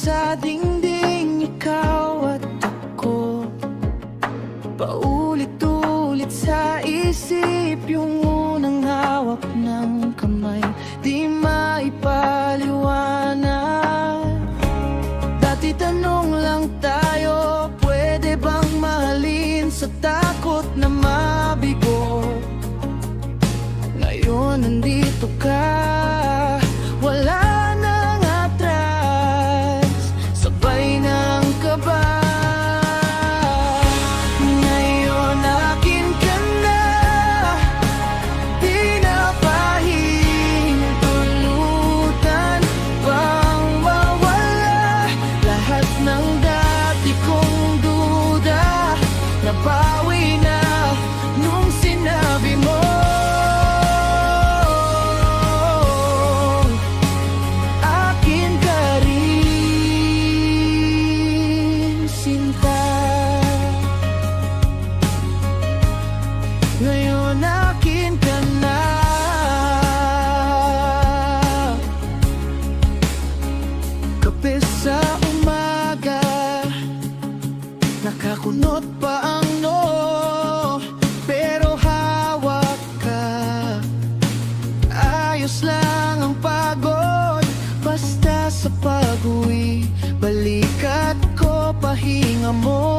sa dingding, ikaw at ako. Paulit-ulit sa isip yung unang hawak ng kamay, di maipaliwanag. Dati tanong lang tayo, pwede bang mahalin sa takot na mabigo? Ngayon nandito ka, wala nang atras, sabay ng kaba. Ngayon akin ka na, di na pahintulutan pang mawala. Lahat ng dati kong duda, nabawi na nung sinabi mo. Ngayon akin ka na. Kape sa umaga, nakakunot pa ang no, pero hawak ka. Ayos lang ang pagod, basta sa pag-uwi, balikat ko pahinga mo.